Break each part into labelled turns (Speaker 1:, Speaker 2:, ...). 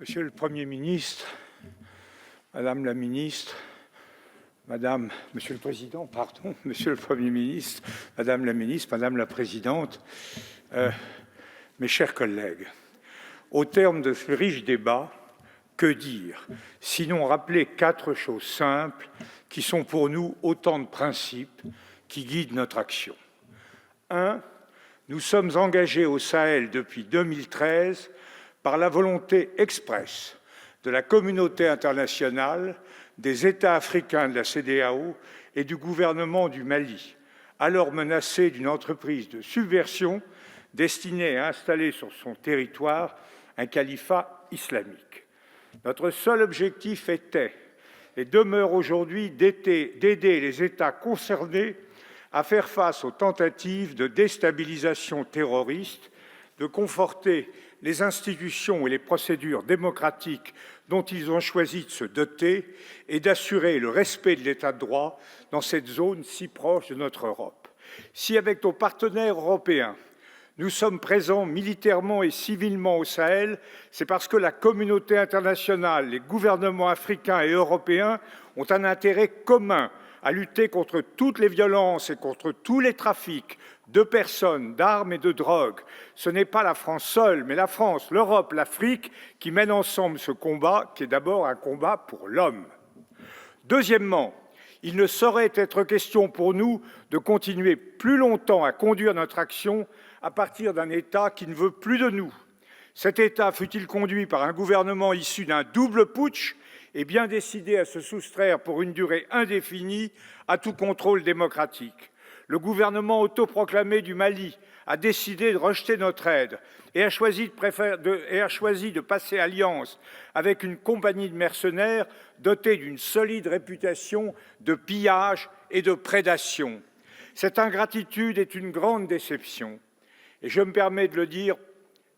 Speaker 1: Monsieur le Premier ministre, Madame la ministre, Monsieur le Président, pardon, Monsieur le Premier ministre, Madame la ministre, Madame la Présidente, mes chers collègues, au terme de ce riche débat, que dire, sinon rappeler 4 choses simples qui sont pour nous autant de principes qui guident notre action. 1. Nous sommes engagés au Sahel depuis 2013 par la volonté expresse de la communauté internationale, des États africains de la CEDEAO et du gouvernement du Mali, alors menacé d'une entreprise de subversion destinée à installer sur son territoire un califat islamique. Notre seul objectif était et demeure aujourd'hui d'aider les États concernés à faire face aux tentatives de déstabilisation terroriste, de conforter les institutions et les procédures démocratiques dont ils ont choisi de se doter et d'assurer le respect de l'État de droit dans cette zone si proche de notre Europe. Si, avec nos partenaires européens, nous sommes présents militairement et civilement au Sahel, c'est parce que la communauté internationale, les gouvernements africains et européens ont un intérêt commun à lutter contre toutes les violences et contre tous les trafics de personnes, d'armes et de drogues. Ce n'est pas la France seule, mais la France, l'Europe, l'Afrique qui mènent ensemble ce combat, qui est d'abord un combat pour l'homme. Deuxièmement, il ne saurait être question pour nous de continuer plus longtemps à conduire notre action à partir d'un État qui ne veut plus de nous. Cet État, fut-il conduit par un gouvernement issu d'un double putsch, est bien décidé à se soustraire pour une durée indéfinie à tout contrôle démocratique. Le gouvernement autoproclamé du Mali a décidé de rejeter notre aide et a choisi de passer alliance avec une compagnie de mercenaires dotée d'une solide réputation de pillage et de prédation. Cette ingratitude est une grande déception. Et je me permets de le dire,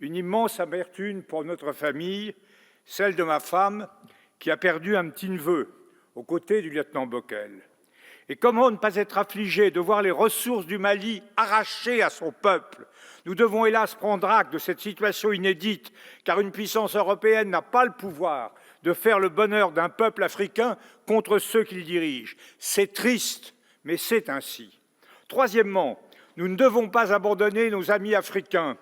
Speaker 1: une immense amertume pour notre famille, celle de ma femme, qui a perdu un petit-neveu aux côtés du lieutenant Bockel. Et comment ne pas être affligé de voir les ressources du Mali arrachées à son peuple? Nous devons hélas prendre acte de cette situation inédite, car une puissance européenne n'a pas le pouvoir de faire le bonheur d'un peuple africain contre ceux qu'il dirige. C'est triste, mais c'est ainsi. Troisièmement, nous ne devons pas abandonner nos amis africains.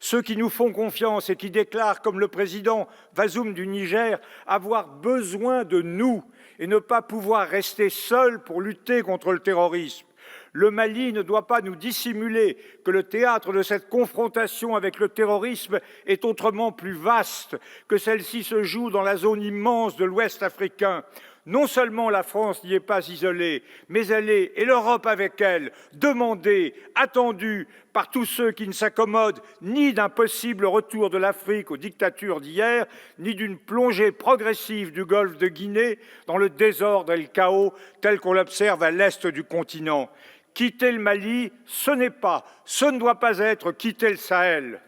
Speaker 1: Ceux qui nous font confiance et qui déclarent, comme le président Bazoum du Niger, avoir besoin de nous et ne pas pouvoir rester seuls pour lutter contre le terrorisme. Le Mali ne doit pas nous dissimuler que le théâtre de cette confrontation avec le terrorisme est autrement plus vaste, que celle-ci se joue dans la zone immense de l'Ouest africain. Non seulement la France n'y est pas isolée, mais elle est, et l'Europe avec elle, demandée, attendue par tous ceux qui ne s'accommodent ni d'un possible retour de l'Afrique aux dictatures d'hier, ni d'une plongée progressive du golfe de Guinée dans le désordre et le chaos tel qu'on l'observe à l'est du continent. Quitter le Mali, ce ne doit pas être quitter le Sahel.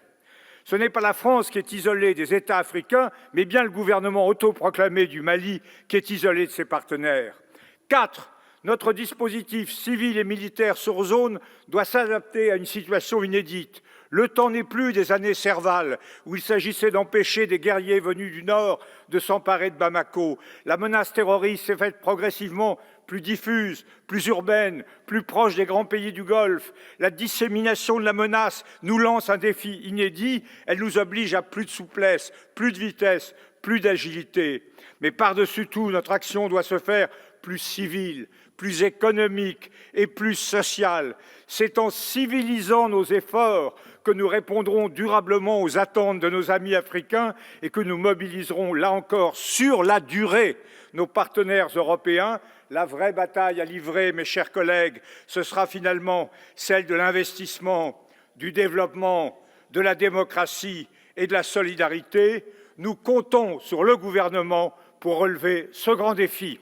Speaker 1: Ce n'est pas la France qui est isolée des États africains, mais bien le gouvernement autoproclamé du Mali qui est isolé de ses partenaires. 4. Notre dispositif civil et militaire sur zone doit s'adapter à une situation inédite. Le temps n'est plus des années Serval, où il s'agissait d'empêcher des guerriers venus du Nord de s'emparer de Bamako. La menace terroriste s'est faite progressivement plus diffuse, plus urbaine, plus proche des grands pays du Golfe. La dissémination de la menace nous lance un défi inédit. Elle nous oblige à plus de souplesse, plus de vitesse, plus d'agilité. Mais par-dessus tout, notre action doit se faire plus civile, plus économique et plus sociale. C'est en civilisant nos efforts que nous répondrons durablement aux attentes de nos amis africains et que nous mobiliserons, là encore, sur la durée, nos partenaires européens. La vraie bataille à livrer, mes chers collègues, ce sera finalement celle de l'investissement, du développement, de la démocratie et de la solidarité. Nous comptons sur le gouvernement pour relever ce grand défi.